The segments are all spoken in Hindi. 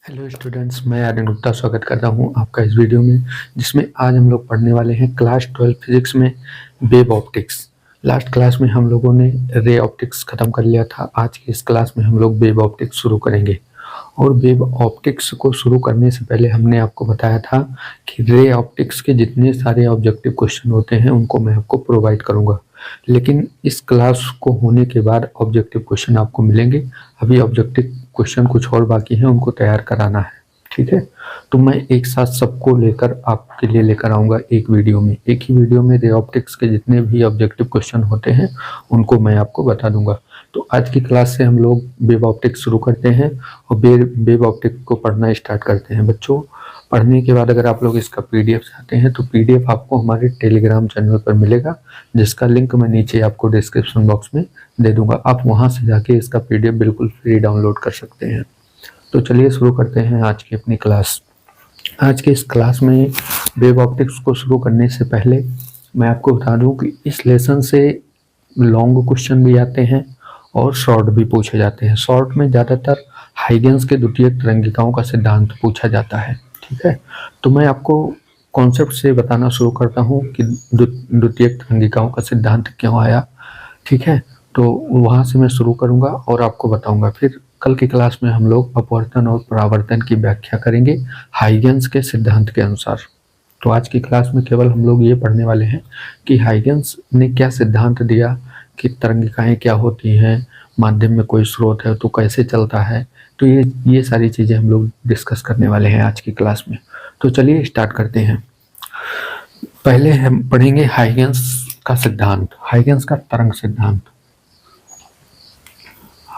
हेलो स्टूडेंट्स, मैं आर्यन गुप्ता स्वागत करता हूं आपका इस वीडियो में, जिसमें आज हम लोग पढ़ने वाले हैं क्लास 12 फिजिक्स में वेव ऑप्टिक्स। लास्ट क्लास में हम लोगों ने रे ऑप्टिक्स खत्म कर लिया था। आज की इस क्लास में हम लोग वेव ऑप्टिक्स शुरू करेंगे। और वेव ऑप्टिक्स को शुरू करने से पहले हमने आपको बताया था कि रे ऑप्टिक्स के जितने सारे ऑब्जेक्टिव क्वेश्चन होते हैं उनको मैं आपको प्रोवाइड करूंगा, लेकिन इस क्लास को होने के बाद ऑब्जेक्टिव क्वेश्चन आपको मिलेंगे। अभी ऑब्जेक्टिव क्वेश्चन कुछ और बाकी हैं, उनको तैयार कराना है। ठीक है, तो मैं एक साथ सबको लेकर आपके लिए लेकर आऊँगा एक वीडियो में। एक ही वीडियो में रे ऑप्टिक्स के जितने भी ऑब्जेक्टिव क्वेश्चन होते हैं उनको मैं आपको बता दूंगा। तो आज की क्लास से हम लोग वेव ऑप्टिक्स शुरू करते हैं और वेव ऑप्टिक्स को पढ़ना स्टार्ट करते हैं। बच्चों, पढ़ने के बाद अगर आप लोग इसका पीडीएफ चाहते हैं तो पीडीएफ आपको हमारे टेलीग्राम चैनल पर मिलेगा, जिसका लिंक मैं नीचे आपको डिस्क्रिप्शन बॉक्स में दे दूंगा। आप वहां से जाके इसका पीडीएफ बिल्कुल फ्री डाउनलोड कर सकते हैं। तो चलिए शुरू करते हैं आज की अपनी क्लास। आज के इस क्लास में वेव ऑप्टिक्स को शुरू करने से पहले मैं आपको बता दूं कि इस लेसन से लॉन्ग क्वेश्चन भी आते हैं और शॉर्ट भी पूछे जाते हैं। शॉर्ट में ज़्यादातर हाइगेंस के द्वितीयक तरंगिकाओं का सिद्धांत पूछा जाता है। ठीक है, तो मैं आपको कॉन्सेप्ट से बताना शुरू करता हूँ कि द्वितीयक तरंगिकाओं का सिद्धांत क्यों आया। ठीक है, तो वहाँ से मैं शुरू करूँगा और आपको बताऊँगा। फिर कल की क्लास में हम लोग अपवर्तन और परावर्तन की व्याख्या करेंगे हाइगेंस के सिद्धांत के अनुसार। तो आज की क्लास में केवल हम लोग ये पढ़ने वाले हैं कि हाइगेंस ने क्या सिद्धांत दिया, कि तरंगिकाएं क्या होती हैं, माध्यम में कोई स्रोत है तो कैसे चलता है। तो ये सारी चीज़ें हम लोग डिस्कस करने वाले हैं आज की क्लास में। तो चलिए स्टार्ट करते हैं। पहले हम पढ़ेंगे हाइगेंस का सिद्धांत, हाइगेंस का तरंग सिद्धांत।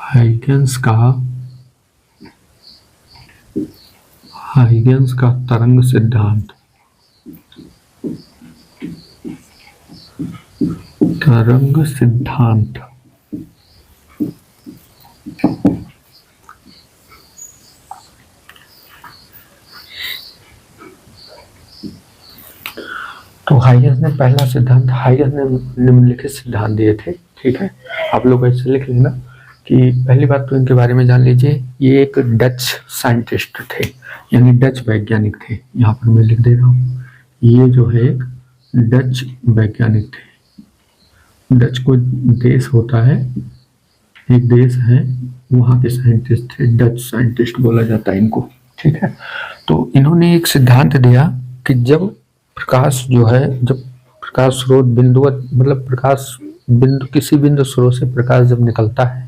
हाइगेंस का तरंग सिद्धांत। तरंग सिद्धांत तो हाइगेंस ने पहला सिद्धांत, हाइगेंस ने निम्नलिखित सिद्धांत दिए थे। ठीक है, आप लोग ऐसे लिख लेना कि पहली बात तो इनके बारे में जान लीजिए। ये एक डच साइंटिस्ट थे, यानी डच वैज्ञानिक थे। यहाँ पर मैं लिख दे रहा हूँ, ये जो है एक डच वैज्ञानिक थे। डच को देश होता है, एक देश है, वहाँ के साइंटिस्ट थे, डच साइंटिस्ट बोला जाता है इनको। ठीक है, तो इन्होंने एक सिद्धांत दिया कि जब प्रकाश जो है, जब प्रकाश स्रोत बिंदु, मतलब प्रकाश बिंदु, किसी बिंदु स्रोत से प्रकाश जब निकलता है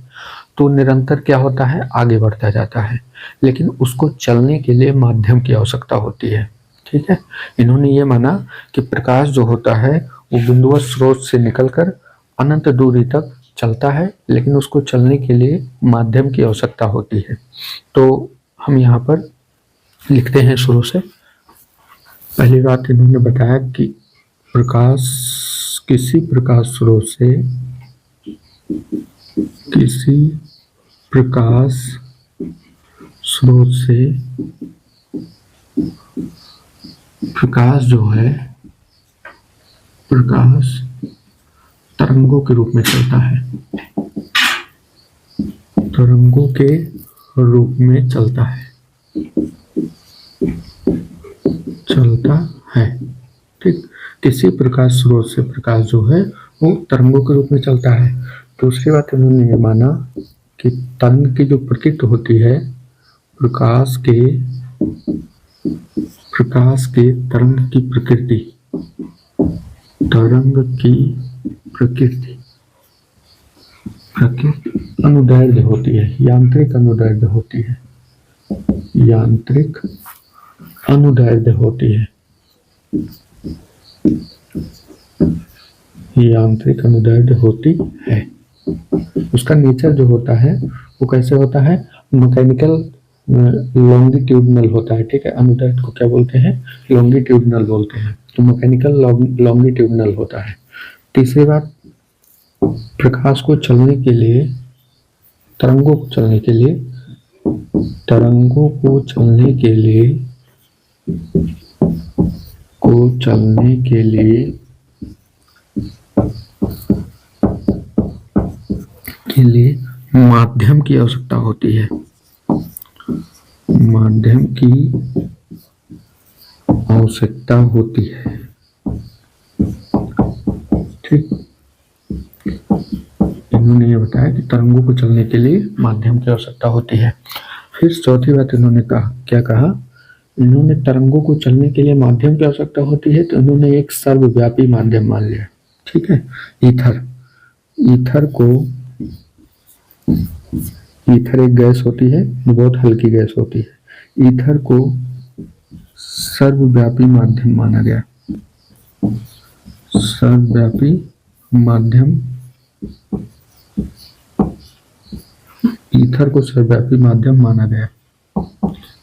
तो निरंतर क्या होता है, आगे बढ़ता जाता है, लेकिन उसको चलने के लिए माध्यम की आवश्यकता होती है। ठीक है, इन्होंने ये माना कि प्रकाश जो होता है वो बिंदुवत स्रोत से निकलकर अनंत दूरी तक चलता है, लेकिन उसको चलने के लिए माध्यम की आवश्यकता होती है। तो हम यहाँ पर लिखते हैं शुरू से। पहली बात इन्होंने बताया कि प्रकाश किसी प्रकाश स्रोत से, किसी प्रकाश स्रोत से प्रकाश जो है, प्रकाश तरंगों के रूप में चलता है, तरंगों के रूप में चलता है, ठीक। किसी प्रकाश स्रोत से प्रकाश जो है वो तरंगों के रूप में चलता है। दूसरी बात इन्होंने ये माना कि तरंग की जो प्रकृति होती है, प्रकाश के तरंग की प्रकृति, अनुदैर्ध्य होती है, यांत्रिक अनुदैर्ध्य होती है, यांत्रिक अनुदैर्ध्य होती है, यांत्रिक अनुदैर्ध्य होती है। उसका नेचर जो होता है वो कैसे होता है, मैकेनिकल लॉन्गिट्यूडनल होता है। ठीक है, अनुदैर्ध्य को क्या बोलते हैं, लॉन्गिट्यूडनल बोलते हैं। तो मैकेनिकल लॉन्गिट्यूडनल होता है। तीसरी बात, प्रकाश को चलने के लिए, तरंगों को चलने के लिए माध्यम की आवश्यकता होती है, माध्यम की आवश्यकता होती है। ठीक, इन्होंने ये बताया कि तरंगों को चलने के लिए माध्यम की आवश्यकता होती है। फिर चौथी बात इन्होंने कहा, क्या कहा, इन्होंने तरंगों को चलने के लिए माध्यम की आवश्यकता होती है, तो इन्होंने एक सर्वव्यापी माध्यम मान लिया। ठीक है, ईथर एक गैस होती है, बहुत हल्की गैस होती है। ईथर को सर्वव्यापी माध्यम माना गया। सर्वव्यापी माध्यम, ईथर को सर्वव्यापी माध्यम माना गया।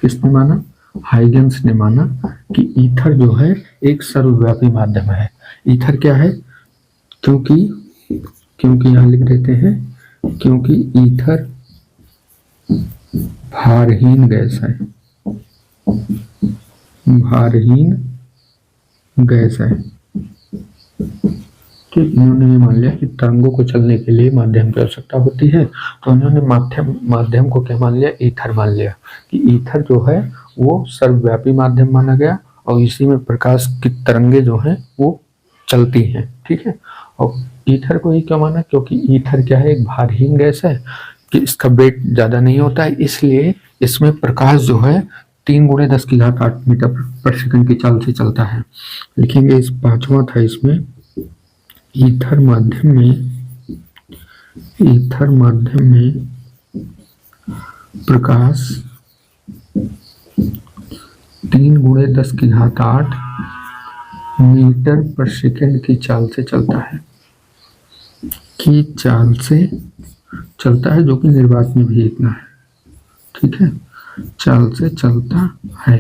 किसने माना? हाइगेंस ने माना कि ईथर जो है एक सर्वव्यापी माध्यम है। ईथर क्या है? क्योंकि यहां लिख देते हैं, क्योंकि ईथर भारहीन गैस है। भारहीन गैस है। ठीक, इन्होंने ये मान लिया कि तरंगों को चलने के लिए माध्यम की आवश्यकता होती है, तो इन्होंने माध्यम को क्या मान लिया? ईथर मान लिया कि ईथर जो है वो सर्वव्यापी माध्यम माना गया और इसी में प्रकाश की तरंगे जो हैं वो चलती हैं। ठीक है, और ईथर को ही क्या माना? क्योंकि ईथर क्या है? एक भारहीन गैस है कि इसका वेट ज्यादा नहीं होता है, इसलिए इसमें प्रकाश जो है 3 × 10⁸ मीटर पर सेकंड की चाल से चलता है। लिखेंगे इस पांचवा था इसमें, ईथर माध्यम में प्रकाश 3 × 10⁸ मीटर पर सेकंड की चाल से चलता है, जो कि निर्वात में भी इतना है। ठीक है, चाल से चलता है।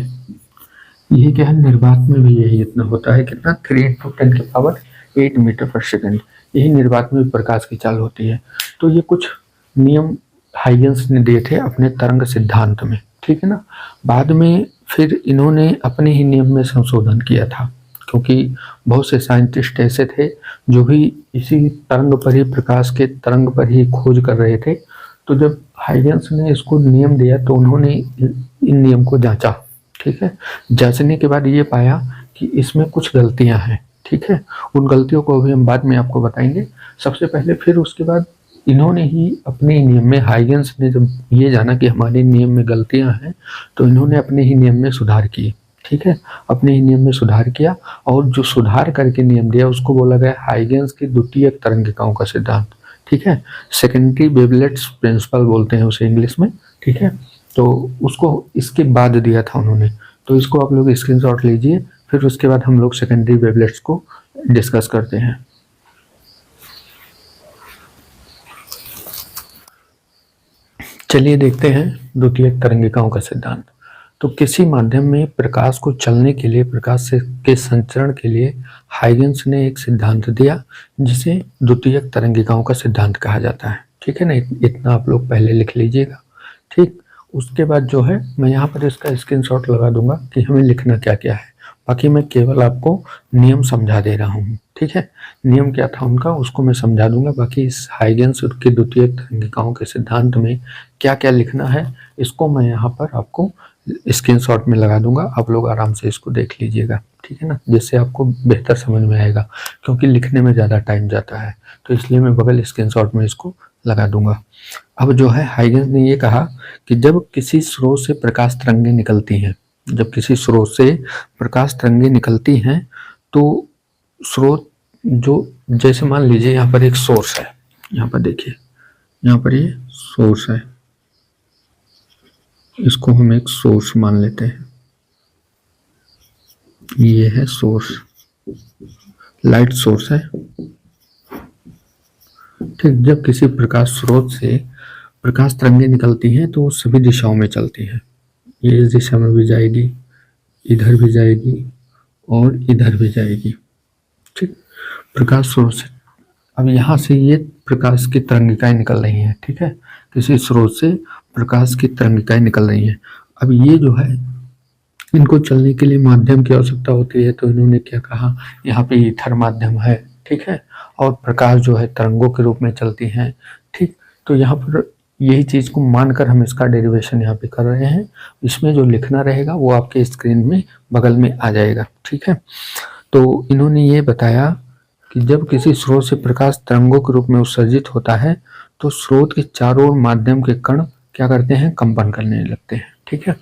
यही क्या है? निर्वात में भी यही इतना होता है। कितना? 3 × 10⁸ मीटर पर सेकंड। यही निर्वात में भी प्रकाश की चाल होती है। तो ये कुछ नियम हाइगेंस ने दिए थे अपने तरंग सिद्धांत में। ठीक है ना। बाद में फिर इन्होंने अपने ही नियम में संशोधन किया था, क्योंकि बहुत से साइंटिस्ट ऐसे थे जो भी इसी तरंग पर ही, प्रकाश के तरंग पर ही खोज कर रहे थे। तो जब हाइगेंस ने इसको नियम दिया तो उन्होंने इन नियम को जांचा। ठीक है, जांचने के बाद ये पाया कि इसमें कुछ गलतियां हैं। ठीक है, उन गलतियों को अभी हम बाद में आपको बताएंगे। सबसे पहले फिर उसके बाद इन्होंने ही अपने नियम में, हाइगेंस ने जब ये जाना कि हमारे नियम में गलतियां हैं, तो इन्होंने अपने ही नियम में सुधार किए। ठीक है, अपने ही नियम में सुधार किया और जो सुधार करके नियम दिया उसको बोला गया हाइगेंस की द्वितीयक तरंगिकाओं का सिद्धांत। ठीक है, सेकेंडरी वेवलेट्स प्रिंसिपल बोलते हैं उसे इंग्लिश में। ठीक है, तो उसको इसके बाद दिया था उन्होंने, तो इसको आप लोग स्क्रीनशॉट लीजिए। फिर उसके बाद हम लोग सेकेंडरी वेवलेट्स को डिस्कस करते हैं। चलिए देखते हैं द्वितीयक तरंगिकाओं का सिद्धांत। तो किसी माध्यम में प्रकाश को चलने के लिए, प्रकाश के संचरण के लिए हाइगेंस ने एक सिद्धांत दिया जिसे द्वितीयक तरंगिकाओं का सिद्धांत कहा जाता है। ठीक है ना, इतना आप लोग पहले लिख लीजिएगा। ठीक, उसके बाद जो है मैं यहाँ पर इसका स्क्रीनशॉट लगा दूंगा कि हमें लिखना क्या क्या है। बाकी मैं केवल आपको नियम समझा दे रहा हूँ। ठीक है, नियम क्या था उनका उसको मैं समझा दूंगा। बाकी इस हाइगेंस के द्वितीयक तरंगिकाओं के सिद्धांत में क्या क्या लिखना है इसको मैं यहाँ पर आपको स्क्रीनशॉट में लगा दूंगा। आप लोग आराम से इसको देख लीजिएगा। ठीक है ना, जिससे आपको बेहतर समझ में आएगा, क्योंकि लिखने में ज़्यादा टाइम जाता है, तो इसलिए मैं बगल स्क्रीनशॉट में इसको लगा दूंगा। अब जो है हाइगेंस ने ये कहा कि जब किसी स्रोत से प्रकाश तरंगें निकलती हैं, तो स्रोत जो, जैसे मान लीजिए यहाँ पर एक सोर्स है, यहाँ पर देखिए, यहाँ पर ये सोर्स है, इसको हम एक सोर्स मान लेते हैं। ये है सोर्स, लाइट सोर्स है। ठीक, जब किसी प्रकाश स्रोत से प्रकाश तरंगें निकलती हैं तो वो सभी दिशाओं में चलती हैं। ये इस दिशा में भी जाएगी, इधर भी जाएगी और इधर भी जाएगी। ठीक, प्रकाश स्रोत से अब यहाँ से ये प्रकाश की तरंगिकाएं निकल रही हैं। ठीक है, किसी स्रोत से प्रकाश की तरंगिकाएं निकल रही हैं। अब ये जो है इनको चलने के लिए माध्यम की आवश्यकता होती है, तो इन्होंने क्या कहा, यहाँ पे ईथर माध्यम है। ठीक है, और प्रकाश जो है तरंगों के रूप में चलती हैं। ठीक, तो यहाँ पर यही चीज़ को मानकर हम इसका डेरिवेशन यहाँ पे कर रहे हैं। इसमें जो लिखना रहेगा वो आपके स्क्रीन में बगल में आ जाएगा, ठीक है। तो इन्होंने ये बताया कि जब किसी स्रोत से प्रकाश तरंगों के रूप में उत्सर्जित होता है तो स्रोत के चारों ओर माध्यम के कण क्या करते हैं, कंपन करने लगते हैं, ठीक है।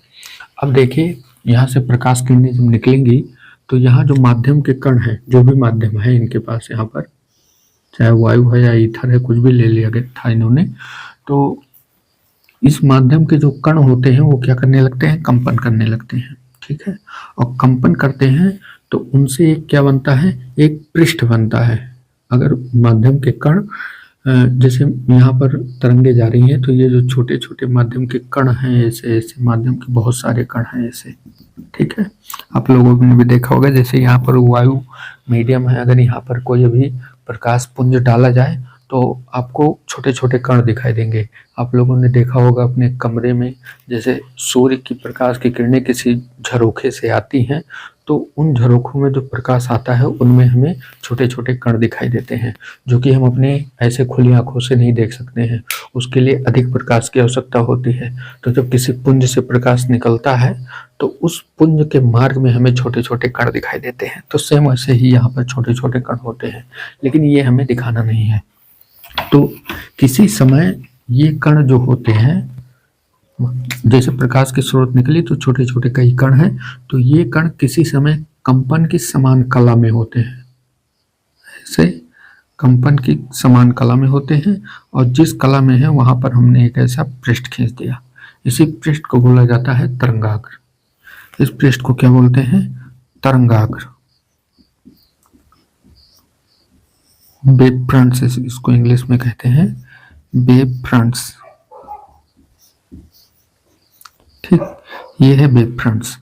अब देखिए यहाँ से प्रकाश किरणें जब निकलेंगी तो यहाँ जो माध्यम के कण हैं, जो भी माध्यम है इनके पास यहाँ पर, चाहे वायु है या ईथर है, कुछ भी ले लिया गया था इन्होंने, तो इस माध्यम के जो कण होते हैं वो क्या करने लगते हैं, कंपन करने लगते हैं, ठीक है। और कंपन करते हैं तो उनसे एक क्या बनता है, एक पृष्ठ बनता है। अगर माध्यम के कण जैसे यहाँ पर तरंगे जा रही हैं तो ये जो छोटे छोटे माध्यम के कण हैं, ऐसे ऐसे माध्यम के बहुत सारे कण हैं ऐसे, ठीक है। आप लोगों ने भी देखा होगा, जैसे यहाँ पर वायु मीडियम है, अगर यहाँ पर कोई अभी प्रकाश पुंज डाला जाए तो आपको छोटे छोटे कण दिखाई देंगे। आप लोगों ने देखा होगा अपने कमरे में, जैसे सूर्य की प्रकाश की किरणें किसी झरोखे से आती हैं तो उन झरोखों में जो प्रकाश आता है उनमें हमें छोटे छोटे कण दिखाई देते हैं, जो कि हम अपने ऐसे खुली आंखों से नहीं देख सकते हैं। उसके लिए अधिक प्रकाश की आवश्यकता होती है। तो जब किसी पुंज से प्रकाश निकलता है तो उस पुंज के मार्ग में हमें छोटे छोटे कण दिखाई देते हैं। तो सेम वैसे ही यहाँ पर छोटे छोटे कण होते हैं, लेकिन ये हमें दिखाना नहीं है। तो किसी समय ये कण जो होते हैं, जैसे प्रकाश की स्रोत निकली तो छोटे छोटे कई कण हैं, तो ये कण किसी समय कंपन की समान कला में होते हैं, ऐसे कंपन की समान कला में होते हैं। और जिस कला में है वहां पर हमने एक ऐसा पृष्ठ खींच दिया, इसी पृष्ठ को बोला जाता है तरंगाग्र। इस पृष्ठ को क्या बोलते हैं, तरंगाग्र, वेव फ्रंट्स इसको इंग्लिश में कहते हैं, वेव फ्रंट्स, ठीक। ये है वेव फ्रंट्स।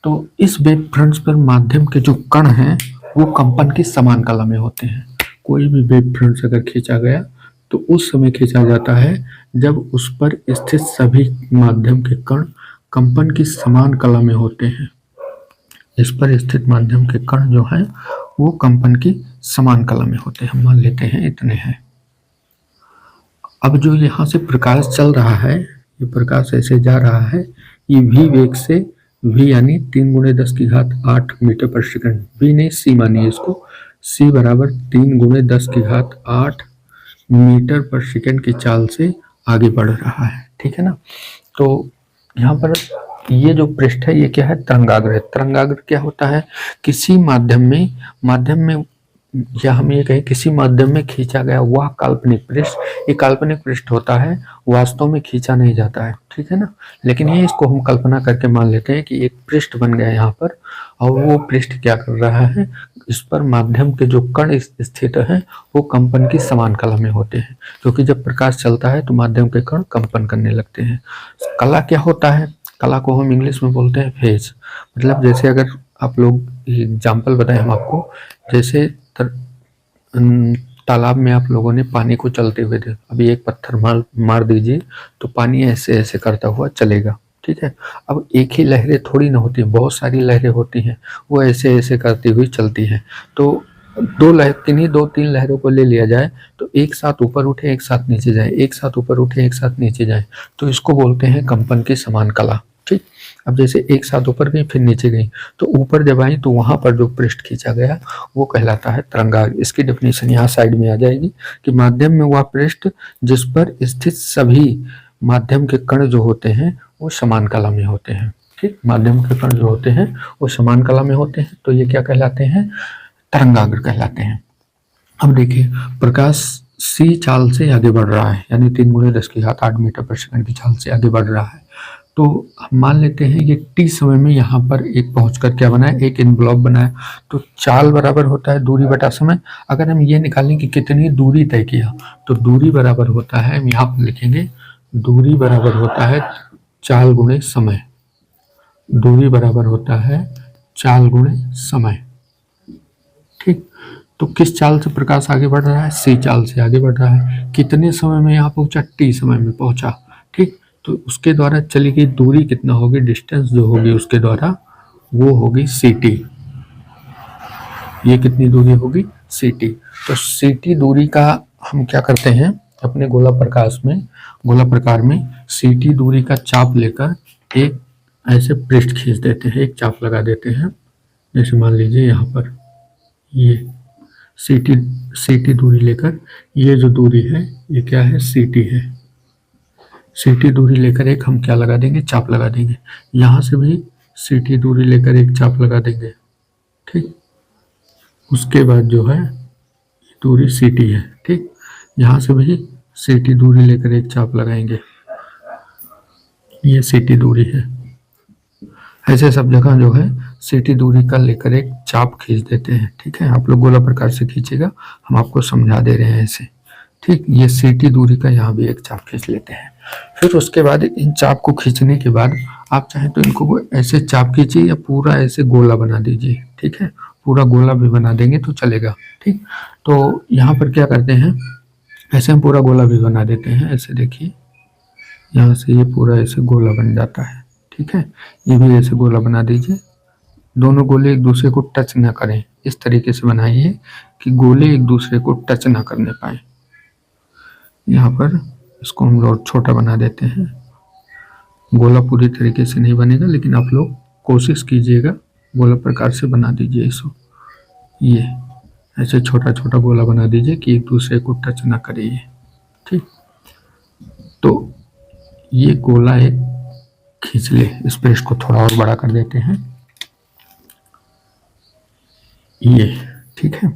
तो इस वेव फ्रंट्स पर माध्यम के जो कण हैं वो कंपन की समान कला में होते हैं। कोई भी वेव फ्रंट्स अगर खींचा गया तो उस समय खींचा जाता है जब उस पर स्थित सभी माध्यम के कण कंपन की समान कला में होते हैं। इस पर स्थित माध्यम के कण जो हैं वो कंपन की समान कला में होते हैं। मान लेते हैं इतने हैं। अब जो यहाँ से प्रकाश चल रहा है, ये प्रकाश ऐसे जा रहा है, ये v वेग से, v यानी 3 × 10⁸ मीटर पर सेकंड, v नहीं c मानिए इसको, c बराबर 3 × 10⁸ मीटर पर सेकंड की चाल से आगे बढ़ रहा है, ठीक है ना। तो यहाँ पर ये जो पृष्ठ है ये क्या है, तरंगाग्र है। तरंगाग्र क्या होता है, किसी माध्यम में या हम ये कहें किसी माध्यम में खींचा गया वह काल्पनिक पृष्ठ, ये काल्पनिक पृष्ठ होता है, वास्तव में खींचा नहीं जाता है, ठीक है ना। लेकिन ये इसको हम कल्पना करके मान लेते हैं कि एक पृष्ठ बन गया यहाँ पर, और वो पृष्ठ क्या कर रहा है, इस पर माध्यम के जो कण स्थित हैं वो कंपन की समान कला में होते हैं, क्योंकि जब प्रकाश चलता है तो माध्यम के कण कंपन करने लगते हैं। कला क्या होता है, कला को हम इंग्लिश में बोलते हैं फेज। मतलब जैसे अगर आप लोग एग्जाम्पल बताएं हम आपको, जैसे तालाब में आप लोगों ने पानी को चलते हुए देखा, अभी एक पत्थर मार दीजिए तो पानी ऐसे ऐसे करता हुआ चलेगा, ठीक है। अब एक ही लहरें थोड़ी ना होती, बहुत सारी लहरें होती हैं, वो ऐसे ऐसे करती हुई चलती हैं। तो किन्हीं 2-3 लहरों को ले लिया जाए तो एक साथ ऊपर उठे एक साथ नीचे जाए, एक साथ ऊपर उठे एक साथ नीचे जाए, तो इसको बोलते हैं कंपन की समान कला, ठीक। अब जैसे एक साथ ऊपर गई फिर नीचे गई, तो ऊपर जब आई तो वहां पर जो पृष्ठ खींचा गया वो कहलाता है तरंगाग्र। इसकी डेफिनेशन यहाँ साइड में आ जाएगी कि माध्यम में वह पृष्ठ जिस पर स्थित सभी माध्यम के कण जो होते हैं वो समान कला में होते हैं, ठीक। माध्यम के कण जो होते हैं वो समान कला में होते हैं, तो ये क्या कहलाते हैं, तरंगाग्र कहलाते हैं। अब देखिए प्रकाश c चाल से आगे बढ़ रहा है, यानी 3 × 10⁸ मीटर पर सेकंड की चाल से आगे बढ़ रहा है। तो हम मान लेते हैं ये t समय में यहाँ पर एक पहुंचकर क्या बनाया, एक इनवलॉप बनाया। तो चाल बराबर होता है दूरी बटा समय। अगर हम ये निकालें कि कितनी दूरी तय किया, तो दूरी बराबर होता है, हम यहाँ पर लिखेंगे दूरी बराबर होता है चाल गुणे समय। दूरी बराबर होता है चाल गुणे समय, ठीक। तो किस चाल से प्रकाश आगे बढ़ रहा है, c चाल से आगे बढ़ रहा है। कितने समय में यहाँ पहुंचा, t समय में पहुंचा, ठीक। तो उसके द्वारा चली गई दूरी कितना होगी, डिस्टेंस जो होगी उसके द्वारा वो होगी ct। ये कितनी दूरी होगी, ct। तो ct दूरी का हम क्या करते हैं अपने गोला प्रकाश में गोला प्रकार में सीटी दूरी का चाप लेकर एक ऐसे पृष्ठ खींच देते हैं, एक चाप लगा देते हैं। जैसे मान लीजिए यहाँ पर ये सीटी दूरी लेकर, ये जो दूरी है ये क्या है, सीटी है। सीटी दूरी लेकर एक हम क्या लगा देंगे, चाप लगा देंगे। यहाँ से भी सीटी दूरी लेकर एक चाप लगा देंगे, ठीक। उसके बाद जो है दूरी सीटी है, ठीक। यहाँ से भी सीटी दूरी लेकर एक चाप लगाएंगे, ये सीटी दूरी है। ऐसे सब जगह जो है सीटी दूरी का लेकर एक चाप खींच देते हैं, ठीक है। आप लोग गोला प्रकार से खींचेगा, हम आपको समझा दे रहे हैं ऐसे, ठीक। ये सीटी दूरी का यहाँ भी एक चाप खींच लेते हैं। फिर उसके बाद इन चाप को खींचने के बाद आप चाहें तो इनको ऐसे चाप खींचिए या पूरा ऐसे गोला बना दीजिए, ठीक है। पूरा गोला भी बना देंगे तो चलेगा, ठीक। तो यहाँ पर क्या करते हैं, ऐसे हम पूरा गोला भी बना देते हैं। ऐसे देखिए, यहाँ से ये पूरा ऐसे गोला बन जाता है, ठीक है। ये भी ऐसे गोला बना दीजिए। दोनों गोले एक दूसरे को टच ना करें, इस तरीके से बनाइए कि गोले एक दूसरे को टच ना करने पाए। यहाँ पर इसको हम लोग छोटा बना देते हैं। गोला पूरी तरीके से नहीं बनेगा, लेकिन आप लोग कोशिश कीजिएगा गोला प्रकार से बना दीजिए इसको। ये ऐसे छोटा छोटा गोला बना दीजिए कि एक दूसरे को टच ना करे ये, ठीक। तो ये गोला एक खींच ले। इस पृष्ठ को थोड़ा और बड़ा कर देते हैं, ये, ठीक है।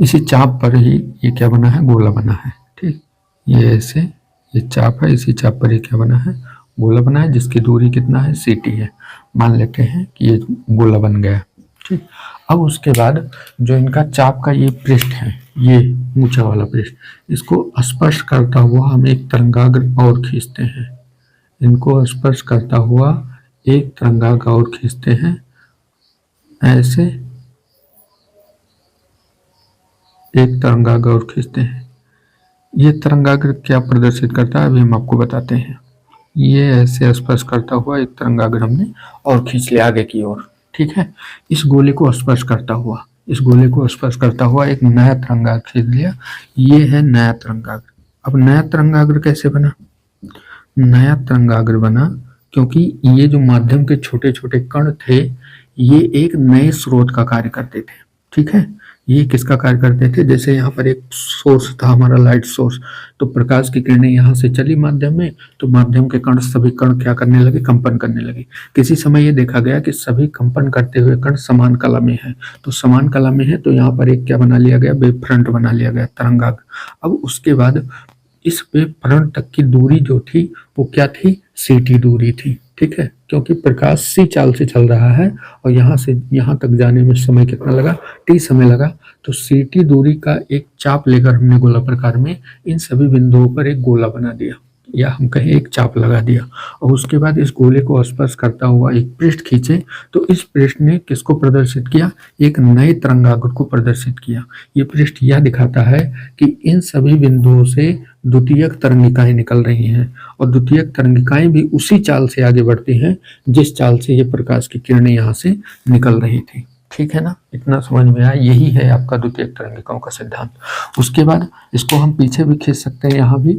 इसी चाप पर ही ये क्या बना है, गोला बना है, ठीक। ये ऐसे ये चाप है, इसी चाप पर ये क्या बना है, गोला बना है, जिसकी दूरी कितना है, सीटी है। मान लेते हैं कि ये गोला बन गया, ठीक। अब उसके बाद जो इनका चाप का ये पृष्ठ है, ये ऊंचा वाला पृष्ठ, इसको स्पर्श करता हुआ हम एक तरंगाग्र और खींचते हैं। इनको स्पर्श करता हुआ एक तरंगाग्र और खींचते हैं, ऐसे एक तरंगाग्र और खींचते हैं। ये तरंगाग्र क्या प्रदर्शित करता है, अभी हम आपको बताते हैं। ये ऐसे स्पर्श करता हुआ एक तरंगाग्र हमने और खींच लिया आगे की ओर, ठीक है। इस गोले को स्पर्श करता हुआ, इस गोले को स्पर्श करता हुआ एक नया तरंगाग्र खींच लिया, ये है नया तरंगाग्र। अब नया तरंगाग्र कैसे बना, नया तरंगाग्र बना क्योंकि ये जो माध्यम के छोटे छोटे कण थे, ये एक नए स्रोत का कार्य करते थे, ठीक है। ये किसका कार्य करते थे, जैसे यहाँ पर एक सोर्स था हमारा लाइट सोर्स, तो प्रकाश की किरणें यहाँ से चली माध्यम में, तो माध्यम के कण, सभी कण क्या करने लगे, कंपन करने लगे। किसी समय ये देखा गया कि सभी कंपन करते हुए कण समान कला में है, तो समान कला में है तो यहाँ पर एक क्या बना लिया गया, वेव फ्रंट बना लिया गया, तरंगाग्र। अब उसके बाद इस वेव फ्रंट तक की दूरी जो थी वो क्या थी, सीटी दूरी थी, ठीक है। क्योंकि प्रकाश सी चाल से चल रहा है और यहाँ से यहाँ तक जाने में समय कितना लगा, टी समय लगा। तो सीटी दूरी का एक चाप लेकर हमने गोला प्रकार में इन सभी बिंदुओं पर एक गोला बना दिया, या हम कहें एक चाप लगा दिया। और उसके बाद इस गोले को स्पर्श करता हुआ एक पृष्ठ खींचे, तो इस पृष्ठ ने किसको प्रदर्शित किया, एक नए तरंगाग्र को प्रदर्शित किया। ये पृष्ठ यह दिखाता है कि इन सभी बिंदुओं से द्वितीयक तरंगिकाएं निकल रही हैं, और द्वितीयक तरंगिकाएं भी उसी चाल से आगे बढ़ती हैं जिस चाल से ये प्रकाश की किरणें यहाँ से निकल रही थी, ठीक है ना। इतना समझ में आया, यही है आपका द्वितीयक तरंगिकाओं का सिद्धांत। उसके बाद इसको हम पीछे भी खींच सकते हैं यहाँ भी,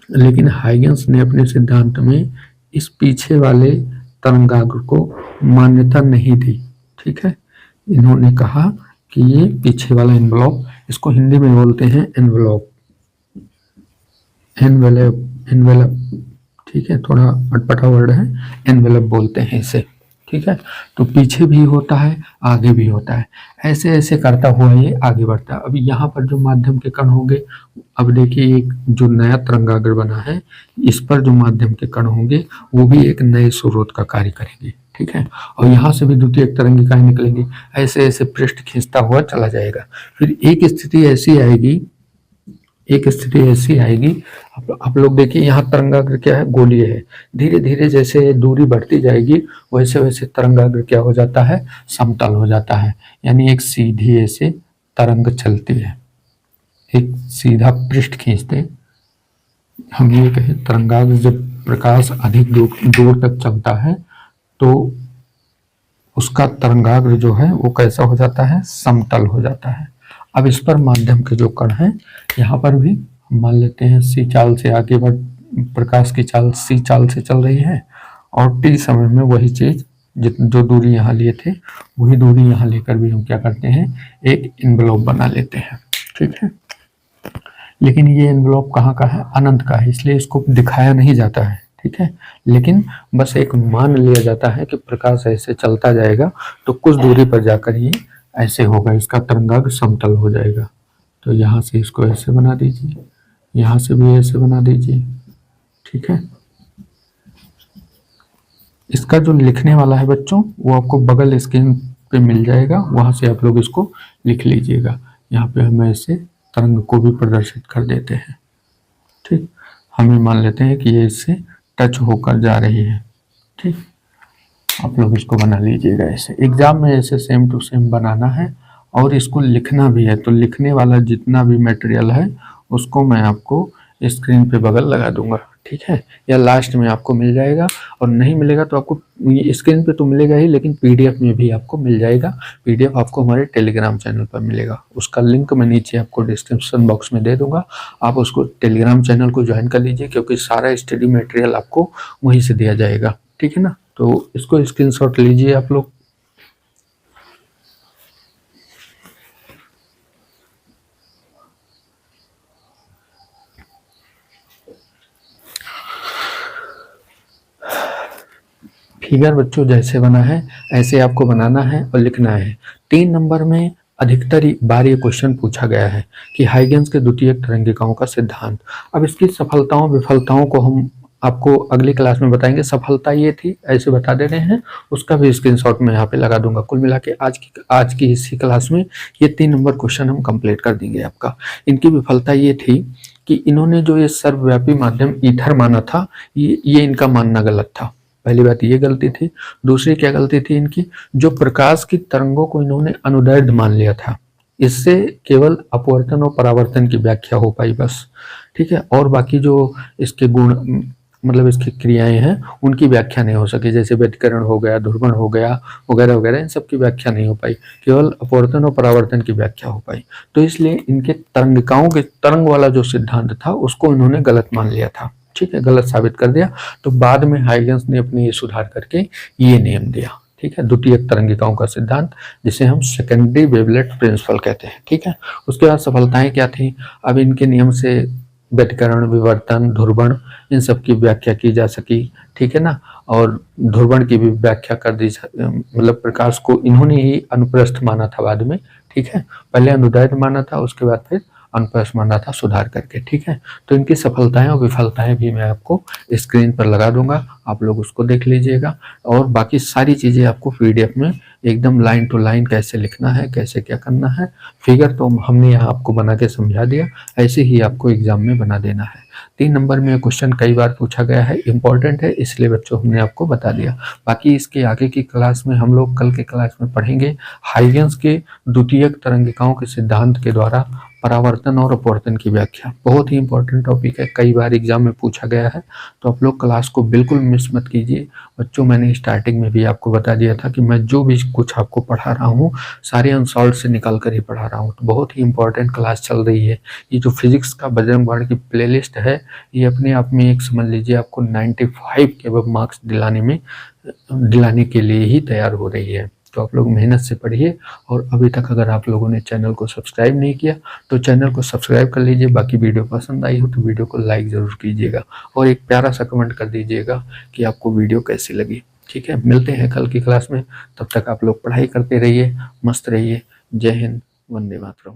लेकिन हाइगेंस ने अपने सिद्धांत में इस पीछे वाले तरंगाग्र को मान्यता नहीं दी, ठीक है। इन्होंने कहा कि ये पीछे वाला एनवलप, इसको हिंदी में बोलते हैं एनवलप, एनवेलप, ठीक है। थोड़ा अटपटा वर्ड है, एनवेलप बोलते हैं इसे, ठीक है। तो पीछे भी होता है, आगे भी होता है, ऐसे ऐसे करता हुआ ये आगे बढ़ता है। अब यहाँ पर जो माध्यम के कण होंगे, अब देखिए एक जो नया तरंगाग्र बना है, इस पर जो माध्यम के कण होंगे वो भी एक नए स्रोत का कार्य करेंगे, ठीक है। और यहाँ से भी द्वितीयक तरंगिकाएं निकलेंगी, ऐसे ऐसे पृष्ठ खींचता हुआ चला जाएगा। फिर एक स्थिति ऐसी आएगी, आप लोग देखिए यहाँ तरंगाग्र क्या है, गोलीय है। धीरे धीरे जैसे दूरी बढ़ती जाएगी वैसे वैसे तरंगाग्र क्या हो जाता है, समतल हो जाता है, यानी एक सीधी ऐसे तरंग चलती है, एक सीधा पृष्ठ खींचते। हम ये कहें तरंगाग्र जब प्रकाश अधिक दूर तक चलता है तो उसका तरंगाग्र जो है वो कैसा हो जाता है, समतल हो जाता है। अब इस पर माध्यम के जो कण हैं, यहाँ पर भी मान लेते हैं सी चाल से आगे बढ़, प्रकाश की चाल सी चाल से चल रही है और टी समय में वही चीज जो दूरी यहाँ लिए थे वही दूरी यहाँ लेकर भी हम क्या करते हैं, एक इन्वेलप बना लेते हैं। ठीक है, लेकिन ये एनवलप कहाँ का है, अनंत का है, इसलिए इसको दिखाया नहीं जाता है। ठीक है, लेकिन बस एक मान लिया जाता है कि प्रकाश ऐसे चलता जाएगा तो कुछ दूरी पर जाकर ये ऐसे होगा, इसका तरंगाग्र समतल हो जाएगा। तो यहाँ से इसको ऐसे बना दीजिए, यहाँ से भी ऐसे बना दीजिए। ठीक है, इसका जो लिखने वाला है बच्चों वो आपको बगल स्क्रीन पे मिल जाएगा, वहां से आप लोग इसको लिख लीजिएगा। यहाँ पे हम ऐसे तरंग को भी प्रदर्शित कर देते हैं। ठीक, हम ये मान लेते हैं कि ये इससे टच होकर जा रही है। ठीक, आप लोग इसको बना लीजिएगा ऐसे। एग्जाम में ऐसे सेम टू सेम बनाना है और इसको लिखना भी है, तो लिखने वाला जितना भी मटेरियल है उसको मैं आपको स्क्रीन पे बगल लगा दूंगा। ठीक है, या लास्ट में आपको मिल जाएगा, और नहीं मिलेगा तो आपको स्क्रीन पे तो मिलेगा ही, लेकिन पीडीएफ में भी आपको मिल जाएगा। पीडीएफ आपको हमारे टेलीग्राम चैनल पर मिलेगा, उसका लिंक मैं नीचे आपको डिस्क्रिप्शन बॉक्स में दे दूंगा। आप उसको टेलीग्राम चैनल को ज्वाइन कर लीजिए, क्योंकि सारा स्टडी मटेरियल आपको वहीं से दिया जाएगा। ठीक है ना, तो इसको स्क्रीनशॉट लीजिए आप लोग। फिगर बच्चों जैसे बना है ऐसे आपको बनाना है और लिखना है। 3 नंबर में अधिकतर बार ये क्वेश्चन पूछा गया है कि हाइगेंस के द्वितीयक तरंगिकाओं का सिद्धांत। अब इसकी सफलताओं विफलताओं को हम आपको अगली क्लास में बताएंगे। सफलता ये थी, ऐसे बता दे रहे हैं, उसका भी स्क्रीनशॉट मैं यहाँ पे लगा दूंगा। कुल मिला के आज की इसी क्लास में ये 3 नंबर क्वेश्चन हम कंप्लीट कर देंगे आपका। इनकी विफलता ये थी कि इन्होंने जो ये सर्वव्यापी माध्यम ईथर माना था, ये इनका मानना गलत था। पहली बात ये गलती थी। दूसरी क्या गलती थी इनकी, जो प्रकाश की तरंगों को इन्होंने अनुदैर्ध्य मान लिया था, इससे केवल अपवर्तन और परावर्तन की व्याख्या हो पाई बस। ठीक है, और बाकी जो इसके गुण मतलब इसकी क्रियाएं हैं उनकी व्याख्या नहीं हो सकी, जैसे व्यतिकरण हो गया, ध्रुवण हो गया वगैरह वगैरह, इन सब की व्याख्या नहीं हो पाई, केवल अपवर्तन और परावर्तन की व्याख्या हो पाई। तो इसलिए इनके तरंगिकाओं के तरंग वाला जो सिद्धांत था उसको इन्होंने गलत मान लिया था। ठीक है, गलत साबित कर दिया। तो बाद में हाइगेंस ने अपने ये सुधार करके ये नियम दिया। ठीक है, द्वितीयक तरंगिकाओं का सिद्धांत, जिसे हम सेकेंडरी वेवलेट प्रिंसिपल कहते हैं। ठीक है, उसके बाद सफलताएं क्या थी, अब इनके नियम से व्यतिकरण, विवर्तन, ध्रुवण, इन सब की व्याख्या की जा सकी। ठीक है ना, और ध्रुवण की भी व्याख्या कर दी, मतलब प्रकाश को इन्होंने ही अनुप्रस्थ माना था बाद में। ठीक है, पहले अनुदैर्ध्य माना था, उसके बाद फिर अनुप्रस्थ माना था सुधार करके। ठीक है, तो इनकी सफलताएं और विफलताएं भी मैं आपको स्क्रीन पर लगा दूंगा, आप लोग उसको देख लीजिएगा। और बाकी सारी चीजें आपको पीडीएफ में एकदम लाइन टू लाइन कैसे लिखना है, कैसे क्या करना है, फिगर तो हमने यहाँ आपको बना के समझा दिया, ऐसे ही आपको एग्जाम में बना देना है। 3 नंबर में क्वेश्चन कई बार पूछा गया है, इंपॉर्टेंट है, इसलिए बच्चों हमने आपको बता दिया। बाकी इसके आगे की क्लास में हम लोग कल के क्लास में पढ़ेंगे हाइगेंस के द्वितीयक तरंगिकाओं के सिद्धांत के द्वारा परावर्तन और अपवर्तन की व्याख्या। बहुत ही इंपॉर्टेंट टॉपिक है, कई बार एग्जाम में पूछा गया है, तो आप लोग क्लास को बिल्कुल मिस मत कीजिए। बच्चों, मैंने स्टार्टिंग में भी आपको बता दिया था कि मैं जो भी कुछ आपको पढ़ा रहा हूँ सारे अनसॉल्व से निकाल कर ही पढ़ा रहा हूँ। तो बहुत ही इंपॉर्टेंट क्लास चल रही है। ये जो फिजिक्स का बजरंग बाण की प्लेलिस्ट है, ये अपने आप में एक समझ लीजिए आपको 95 के अब मार्क्स दिलाने के लिए ही तैयार हो रही है। तो आप लोग मेहनत से पढ़िए, और अभी तक अगर आप लोगों ने चैनल को सब्सक्राइब नहीं किया तो चैनल को सब्सक्राइब कर लीजिए। बाकी वीडियो पसंद आई हो तो वीडियो को लाइक ज़रूर कीजिएगा, और एक प्यारा सा कमेंट कर दीजिएगा कि आपको वीडियो कैसी लगी। ठीक है, मिलते हैं कल की क्लास में, तब तक आप लोग पढ़ाई करते रहिए, मस्त रहिए। जय हिंद, वंदे मातरम।